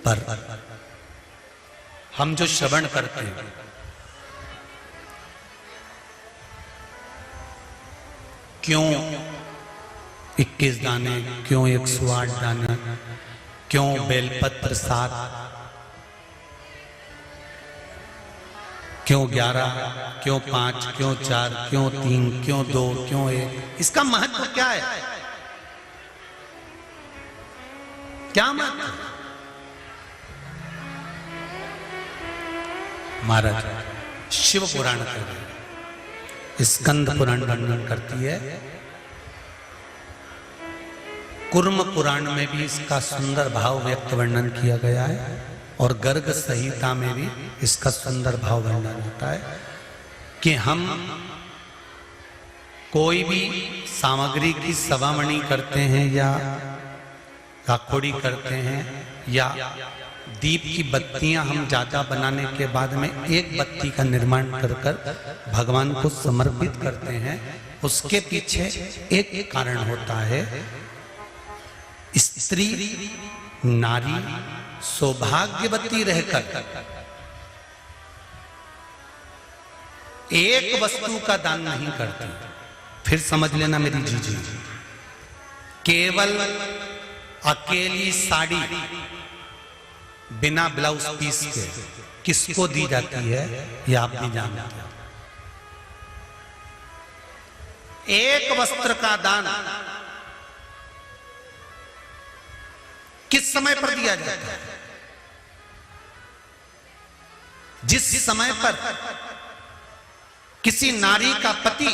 पर हम जो श्रवण करते हैं, क्यों 21 दाने, क्यों 108 दाने, क्यों बेलपत्र 7, क्यों 11, क्यों 5, क्यों 4, क्यों 3, क्यों 2, क्यों 1? इसका महत्व क्या है? क्या महत्व? महाराज शिव पुराण कर रहे, स्कंद पुराण वर्णन करती है, कुर्म पुराण में भी इसका सुंदर भाव व्यक्त वर्णन किया गया है, और गर्ग संहिता में भी इसका सुंदर भाव वर्णन होता है कि हम कोई भी सामग्री की सवामणि करते हैं या राखोड़ी करते हैं या दीप की बत्तियां हम ज्यादा बनाने के बाद में एक बत्ती का निर्माण कर भगवान को समर्पित करते हैं। उसके पीछे एक कारण होता है, स्त्री नारी सौभाग्यवती रहकर एक वस्तु का दान नहीं करती। फिर समझ लेना मेरी जीजी, केवल अकेली साड़ी बिना ब्लाउज पीस के किसको दी जाती है ये आप नहीं जानते। एक वस्त्र का दान किस समय पर दिया जाता है? जिस समय पर किसी नारी का पति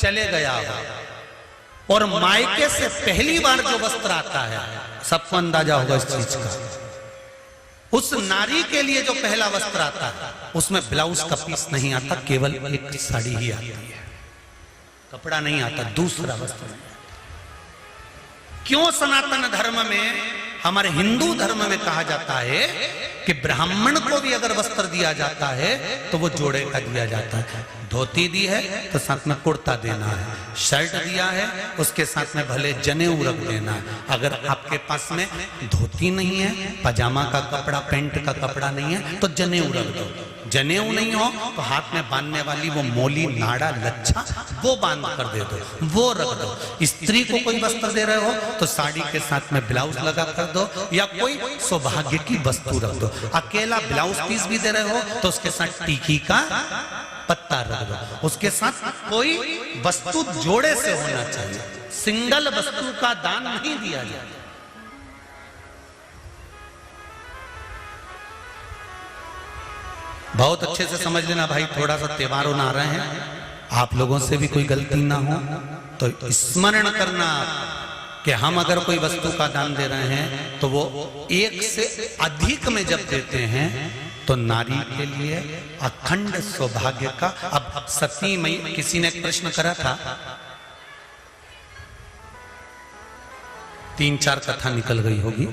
चले गया हो और मायके से पहली बार जो वस्त्र आता है, सबको अंदाजा होगा इस चीज का, उस नारी के लिए जो पहला वस्त्र आता है उसमें ब्लाउज का पीस नहीं आता, केवल एक साड़ी ही आती है, कपड़ा नहीं आता, दूसरा वस्त्र नहीं आता। क्यों सनातन धर्म में, हमारे हिंदू धर्म में कहा जाता है कि ब्राह्मण को भी अगर वस्त्र दिया जाता है तो वो जोड़े का दिया जाता है। धोती दी है तो साथ में कुर्ता देना है, शर्ट दिया है उसके साथ में भले जनेऊ रख देना है। अगर आपके पास में धोती नहीं है, पजामा का कपड़ा, पैंट का कपड़ा नहीं है तो जनेऊ रख दो। जनेऊ नहीं हो तो हाथ में बांधने वाली वो मोली, नाड़ा, लच्छा वो बांध कर दे दो, वो रख दो। स्त्री को कोई वस्त्र दे रहे हो तो साड़ी के साथ में ब्लाउज लगा कर दो या कोई सौभाग्य की वस्तु रख दो। अकेला ब्लाउज पीस भी दे रहे हो तो उसके साथ टीकी का पत्ता रख दो, उसके साथ कोई वस्तु जोड़े से होना चाहिए, सिंगल वस्तु का दान नहीं दिया जाए। बहुत अच्छे से समझ लेना भाई, थोड़ा सा त्योहारों आ रहे हैं, आप लोगों से भी कोई गलती ना हो तो स्मरण करना कि हम अगर कोई वस्तु का दान दे रहे हैं तो वो एक से अधिक में जब देते हैं तो नारी के लिए अखंड सौभाग्य का। अब सती मई, किसी ने प्रश्न करा था, 3-4 कथा निकल गई होगी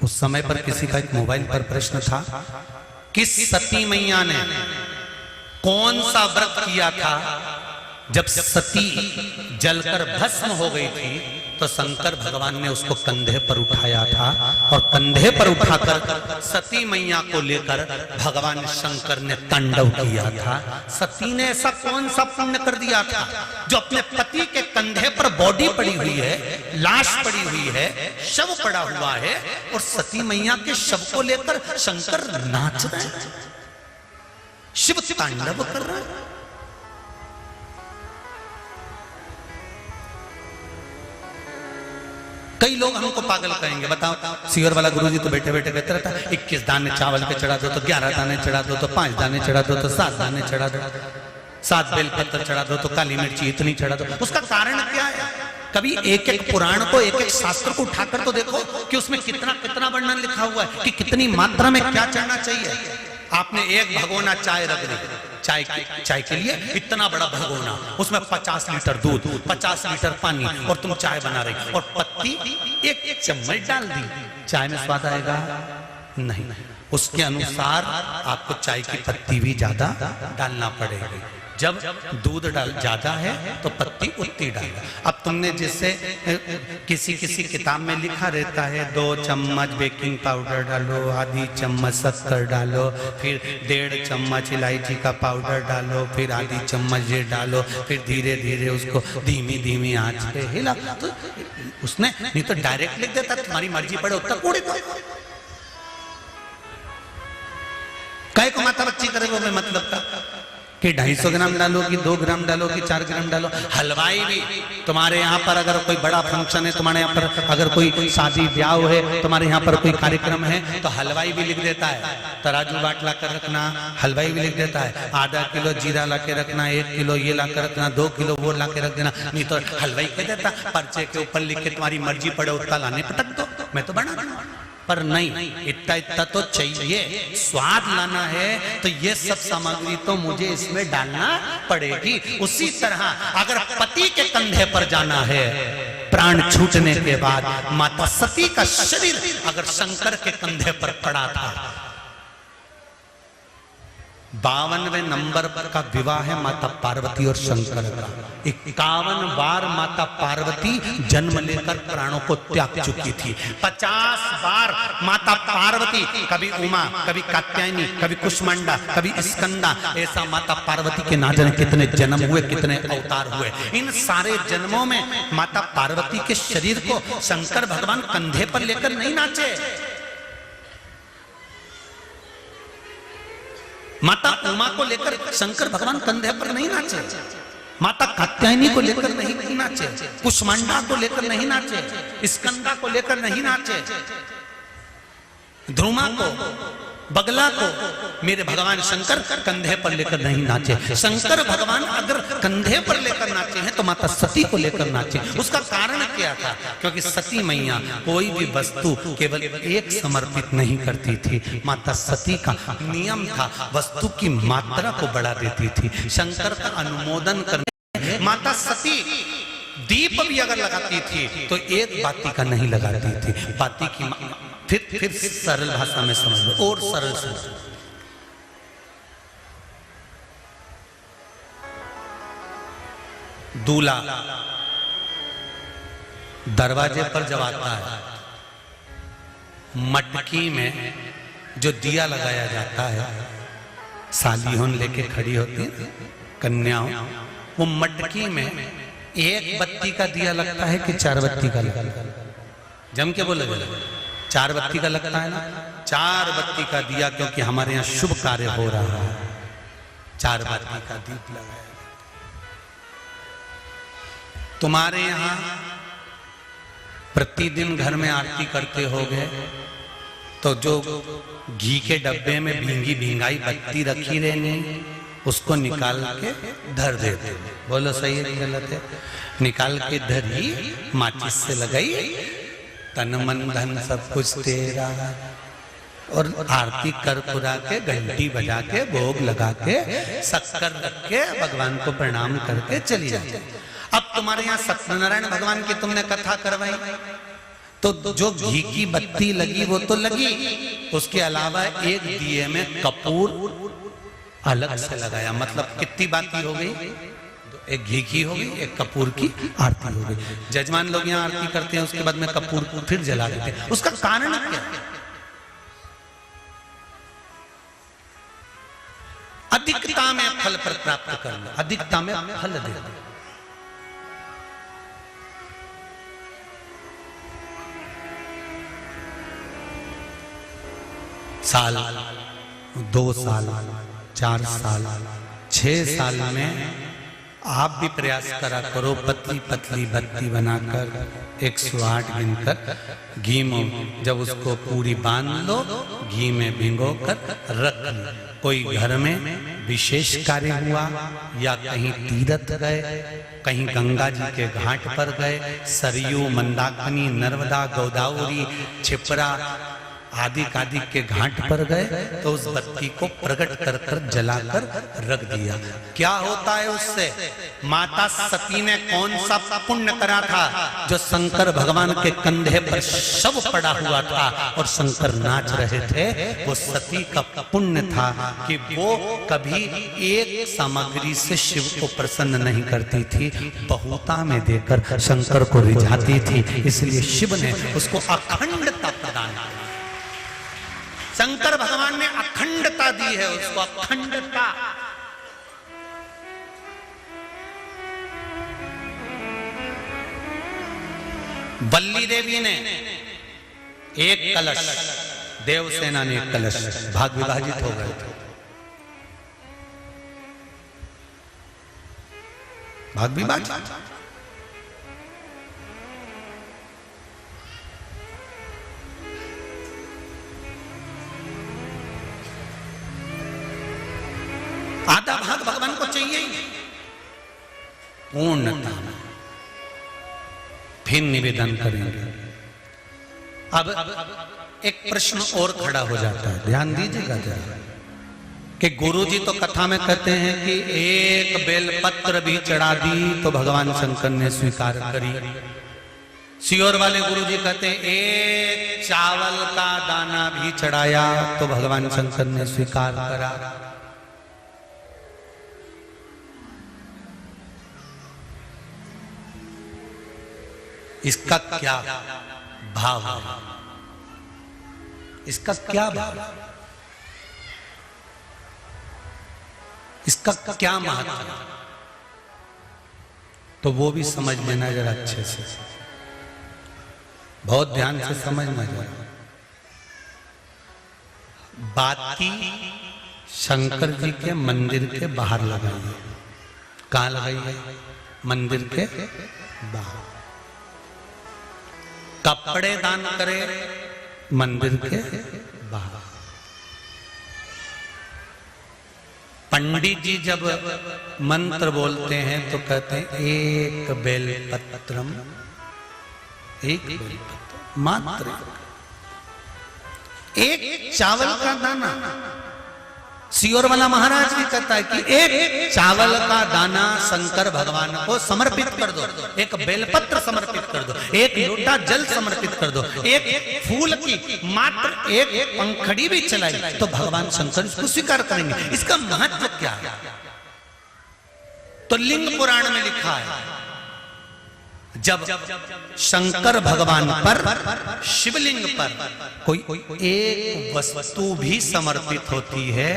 उस समय पर, किसी का एक मोबाइल पर प्रश्न था, किस सती मैया ने कौन सा व्रत किया था जब सती जलकर भस्म हो गई थी तो शंकर भगवान ने उसको कंधे पर उठाया था और कंधे पर उठाकर सती मैया को लेकर भगवान शंकर ने तांडव किया था। सती ने ऐसा कौन सा पुण्य कर दिया था जो अपने पति के कंधे पर बॉडी पड़ी हुई है, लाश पड़ी हुई है, शव पड़ा हुआ है और सती मैया के शव को लेकर शंकर नाच रहे हैं, शिव तांडव कर रहे हैं। कई लोग हमको पागल कहेंगे, बताओ सीवर वाला गुरुजी तो बैठे बैठे कहते रहता है 21 दाने चावल के चढ़ा दो तो 11 दाने चढ़ा दो तो 5 दाने चढ़ा दो तो 7 दाने चढ़ा दो, 7 बेलपत्र चढ़ा दो तो काली मिर्ची इतनी चढ़ा दो। उसका कारण क्या है? कभी एक एक पुराण को, एक एक शास्त्र को उठाकर तो देखो कि उसमें कितना कितना वर्णन लिखा हुआ है कि कितनी मात्रा में क्या चढ़ना चाहिए। आपने एक भगोना चाय रख दी, चाय के लिए इतना बड़ा भगोना, उसमें 50 लीटर दूध, 50 लीटर पानी और तुम चाय बना रही और पत्ती एक चम्मच डाल दी, चाय में स्वाद आएगा? नहीं। उसके अनुसार आपको चाय की पत्ती भी ज्यादा डालना पड़ेगी। जब दूध डाल ज्यादा है तो पत्ती उतनी डालो। अब तुमने जैसे किसी किसी किताब में लिखा रहता है 2 चम्मच बेकिंग पाउडर डालो, आधी चम्मच शक्कर डालो, फिर 1.5 चम्मच इलायची का पाउडर डालो, फिर आधी चम्मच ये डालो, फिर धीरे धीरे उसको धीमी धीमी आंच पे हिला। तो उसने नहीं तो डायरेक्ट लिख देता तुम्हारी मर्जी पड़े उतना कूड़े दो। काय को माता बच्ची करेगा मैं मतलब का कि 250 ग्राम डालो कि 2 ग्राम डालो कि 4 ग्राम डालो। हलवाई भी तुम्हारे यहाँ पर अगर कोई बड़ा फंक्शन है, तुम्हारे यहाँ पर अगर कोई शादी ब्याह है, तुम्हारे यहाँ पर कोई कार्यक्रम है, तो हलवाई भी लिख देता है तराजू बाट ला कर रखना। हलवाई भी लिख देता है आधा किलो जीरा ला के रखना, 1 किलो ये ला के रखना, 2 किलो वो ला के रख देना। नहीं तो हलवाई कह देता पर्चे के ऊपर लिख के तुम्हारी मर्जी पड़े उतना लाने पटक दो, मैं तो बना दूंगा। पर नहीं, इतना इतना तो चाहिए। स्वाद लाना है तो ये सब सामग्री तो मुझे इसमें डालना पड़ेगी। उसी तरह अगर पति के कंधे पर जाना है प्राण छूटने के बाद, माता सती का शरीर अगर शंकर के कंधे पर पड़ा था, 52वें नंबर का विवाह है माता पार्वती और शंकर का। 51 बार माता पार्वती जन्म लेकर प्राणों को त्याग चुकी थी। 50 बार माता पार्वती, कभी उमा, कभी कात्यायनी, कभी कुष्मांडा, कभी स्कंदा, ऐसा माता पार्वती के ना जाने कितने जन्म हुए, कितने अवतार हुए। इन सारे जन्मों में माता पार्वती के शरीर को शंकर भगवान कंधे पर लेकर नहीं नाचे। माता उमा को लेकर शंकर भगवान कंधे पर नहीं नाचे, माता कात्यायनी को लेकर नहीं नाचे, कुष्मांडा को लेकर नहीं नाचे, स्कंदा को लेकर नहीं नाचे, ध्रुमा को, बगला को मेरे भगवान शंकर कंधे पर लेकर नहीं नाचे। शंकर भगवान अगर कंधे पर लेकर नाचे हैं तो माता सती को लेकर नाचे। उसका कारण क्या था? क्योंकि सती मैया कोई भी वस्तु केवल एक समर्पित नहीं करती थी। माता सती का नियम था वस्तु की मात्रा को बढ़ा देती थी। शंकर का अनुमोदन करने माता सती दीप भी अगर लगाती थी तो एक बाती का नहीं लगाती थी। बाती की फिर सरल भाषा में समझ लो और सरल समझ लो। दूल्हा दरवाजे पर जब आता है, मटकी में जो दिया लगाया जाता है, सालियों लेके खड़ी होती है कन्याओं, वो मटकी में 1 बत्ती का दिया लगता है कि 4 बत्ती का लगता है? जम के बोले 4 बत्ती का लगता है ना। 4 बत्ती का दिया, क्योंकि हमारे यहाँ शुभ कार्य हो रहा है, 4 बत्ती का दीप लगाया। तुम्हारे यहाँ प्रतिदिन घर में आरती करते होगे तो जो घी के डब्बे में भींगी भींगाई बत्ती रखी रहने, उसको निकाल के धर देते। बोलो सही है कि गलत है? निकाल के धरी, माचिस से लगाई, तन मन धन सब कुछ तेरा, और आरती कर पुरा के, घंटी बजा के, भोग लगा के, शक्कर रख के, भगवान को प्रणाम करके चली जाती। अब तुम्हारे यहाँ सत्यनारायण भगवान की तुमने कथा करवाई तो जो घी की बत्ती लगी वो तो लगी, उसके अलावा एक दिए में कपूर अलग से लगाया। मतलब कितनी बाती हो गई? एक घी की हो गई, एक कपूर की आरती हो गई। जजमान लोग यहाँ आरती करते हैं, उसके बाद में कपूर को फिर जला देते हैं। उसका कारण क्या है? अधिकता में फल प्राप्त करना, अधिकता में फल देना। साल, 2 साल, 4 साल, 6 साल में आप भी प्रयास करा करो, पतली पतली बत्ती बनाकर 108 गिनकर घी में जब उसको पूरी बांध लो, घी में भिगो कर रख लो। कोई घर में विशेष कार्य हुआ या कहीं तीर्थ गए, कहीं गंगा जी के घाट पर गए, सरयू, मंदाकिनी, नर्मदा, गोदावरी, छिपरा, आदि के घाट पर गए तो उस बत्ती को प्रकट कर कर जलाकर रख दिया। क्या होता है उससे? माता सती ने कौन सा पुण्य करा था जो शंकर भगवान के कंधे पर शव पड़ा हुआ था और शंकर नाच रहे थे? वो सती का पुण्य था कि वो कभी एक सामग्री से शिव को प्रसन्न नहीं करती थी, बहुता में देकर शंकर को रिझाती थी। इसलिए शिव ने उसको अखंडता प्रदान की। शंकर भगवान ने अखंडता दी है उसको, अखंडता। वल्ली देवी ने एक कलश, देवसेना ने एक कलश, भाग विभाजित हो गए थे, भाग विभाजित। आधा भाग भगवान को चाहिए ही पूर्णता। फिर निवेदन करेंगे। अब एक प्रश्न और खड़ा हो जाता है, ध्यान दीजिएगा जरा, कि गुरुजी तो कथा में कहते हैं कि एक बेलपत्र भी चढ़ा दी तो भगवान शंकर ने स्वीकार करी। सियोर वाले गुरुजी कहते हैं एक चावल का दाना भी चढ़ाया तो भगवान शंकर ने स्वीकार करा। इसका क्या भाव है? इसका क्या भाव? इसका क्या महत्व है? तो वो भी समझ लेना जरा अच्छे से, बहुत ध्यान से समझना जरा। बाती शंकर जी के मंदिर के बाहर लगाई है। कहां लगाई है? मंदिर के बाहर। कपड़े दान करे मंदिर के बाहर। पंडित जी जब मंत्र बोलते हैं तो कहते हैं एक बेलपत्रम, एक बेलपत्र मात्र, एक चावल का दाना। सियोर वाला महाराज भी कहता है कि एक चावल का दाना शंकर भगवान को समर्पित कर दो, एक बेलपत्र समर्पित कर दो, एक लोटा जल समर्पित कर दो, एक फूल की मात्र एक पंखड़ी भी चलाई तो भगवान शंकर इसको स्वीकार करेंगे। इसका महत्व क्या है? तो लिंग पुराण में लिखा है, जब शंकर भगवान पर, शिवलिंग पर कोई एक वस्तु भी समर्पित होती है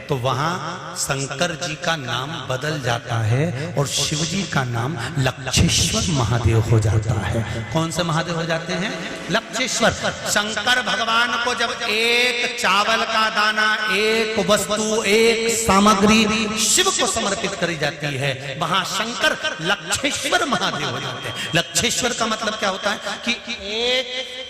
तो वहां शंकर जी का नाम बदल जाता है और शिव जी का नाम लक्षेश्वर महादेव हो जाता है। कौन से महादेव हो जाते हैं? लक्षेश्वर। शंकर भगवान को जब एक चावल का दाना, एक वस्तु, एक सामग्री शिव को समर्पित करी जाती है, वहां शंकर लक्षेश्वर महादेव हो जाते हैं। लक्षेश्वर का मतलब क्या होता है कि एक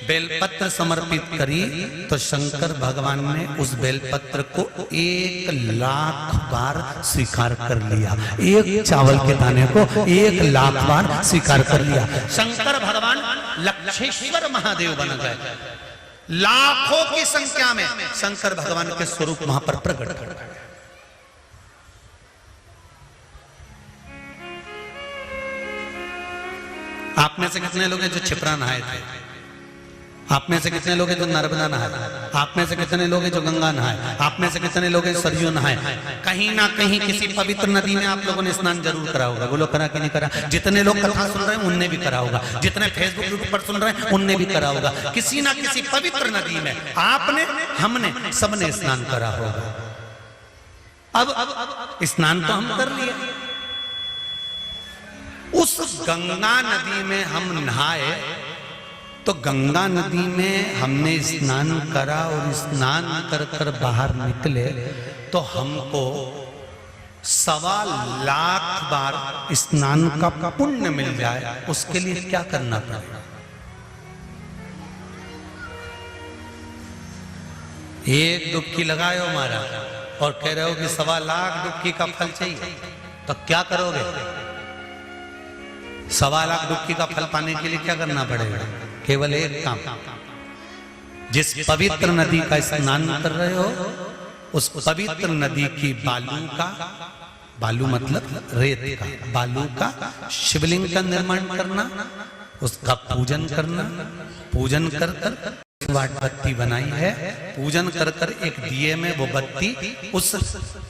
बेलपत्र समर्पित करी तो शंकर भगवान ने उस बेलपत्र को 1,00,000 बार स्वीकार कर लिया। एक चावल के दाने को 1,00,000 बार स्वीकार कर लिया। शंकर भगवान लक्षेश्वर महादेव बन गए। लाखों की संख्या में शंकर भगवान के स्वरूप वहां पर प्रकट कर गए। आप में से कितने लोग हैं जो क्षिप्रा नहाए थे? आप में से कितने लोग हैं जो नर्मदा नहाए? आप में से कितने लोग हैं जो गंगा नहाए? आप में से कितने लोग हैं सरयू नहाए? कहीं ना कहीं किसी पवित्र नदी में आप लोगों ने स्नान जरूर करा होगा। बोलो करा कि नहीं करा? जितने लोग कथा सुन रहे हैं उनने भी करा होगा, जितने फेसबुक यूट्यूब पर सुन रहे हैं उनने भी करा होगा। किसी ना किसी पवित्र नदी में आपने, हमने, सबने स्नान करा होगा। अब स्नान तो हम कर लिए, उस गंगा नदी में हम नहाए तो गंगा नदी में हमने स्नान करा और स्नान कर कर बाहर निकले तो हमको 1,25,00,000 बार स्नान का पुण्य मिल जाए। उसके लिए क्या करना पड़ेगा? एक डुबकी लगाए हो मारा और कह रहे हो कि 1,25,00,000 डुबकी का फल चाहिए, तो क्या करोगे? 1,25,00,000 डुबकी का फल पाने के लिए क्या करना पड़ेगा? केवल एक काम, जिस पवित्र नदी का स्नान कर रहे हो, उस पवित्र नदी की बालू मतलब रेत का, बालू का शिवलिंग का निर्माण करना, उसका पूजन करना, पूजन कर कर वाट बत्ती बनाई है, पूजन कर कर एक दिए में वो बत्ती, उस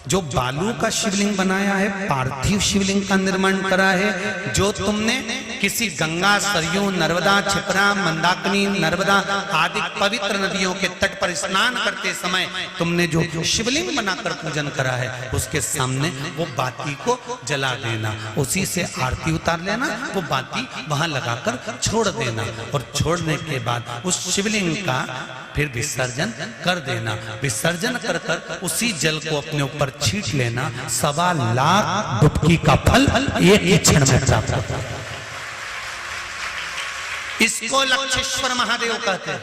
जो बालू का शिवलिंग बनाया है, पार्थिव शिवलिंग का निर्माण करा है, जो तुमने किसी गंगा, सरयू, नर्मदा, क्षिप्रा, मंदाकिनी, नर्मदा आदि पवित्र नदियों के तट पर स्नान करते समय तुमने जो शिवलिंग बनाकर पूजन करा है, उसके सामने वो बाती को जला देना, उसी से आरती उतार लेना, वो बाती वहां लगाकर छोड़ देना, और छोड़ने के बाद उस शिवलिंग का फिर विसर्जन कर देना। विसर्जन कर कर उसी जल को अपने ऊपर छींट लेना। 1.25 लाख डुबकी का फल एक ही क्षण में प्राप्त होता है। इसको लक्षेश्वर महादेव कहते हैं।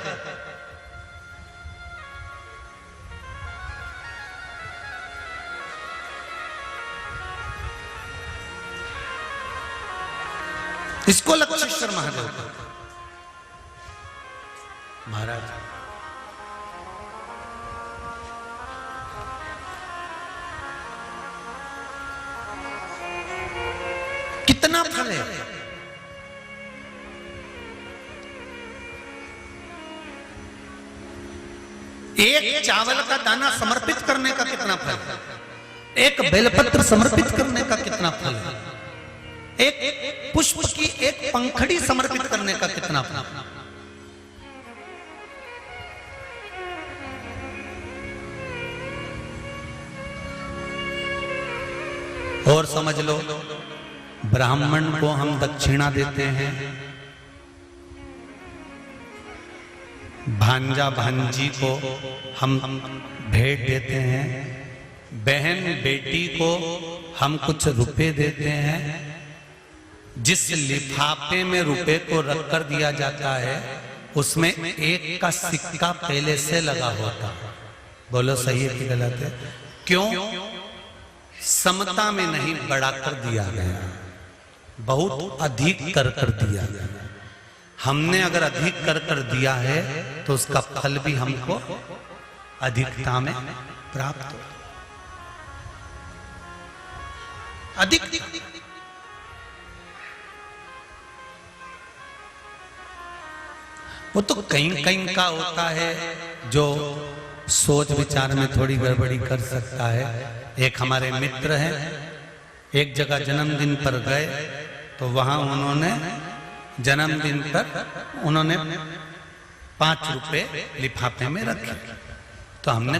इसको लक्षेश्वर महादेव कहते हैं। महाराज कितना फल है। एक चावल का दाना समर्पित करने का कितना फल है, एक बेलपत्र समर्पित करने का कितना फल है, एक पुष्प की एक पंखड़ी समर्पित करने का कितना फल है। और समझ लो, ब्राह्मण को हम दक्षिणा देते हैं, भांजा भांजी को हम भेंट देते हैं, बहन बेटी को हम कुछ रुपए देते हैं। जिस लिफाफे में रुपए को रख कर दिया जाता है, उसमें एक का सिक्का पहले से लगा होता है। बोलो सही है कि गलत है? क्यों? समता में नहीं बढ़ाकर दिया गया, बहुत अधिक कर कर दिया गया। हमने अगर अधिक कर कर दिया है तो उसका फल भी हमको अधिकता में प्राप्त हो। अधिक वो तो कहीं कहीं का होता है, जो सोच विचार में थोड़ी गड़बड़ी कर सकता है। एक हमारे मित्र हैं, एक जगह जन्मदिन पर गए तो वहां उन्होंने जन्मदिन पर 5 रुपए लिफाफे में रखे, तो हमने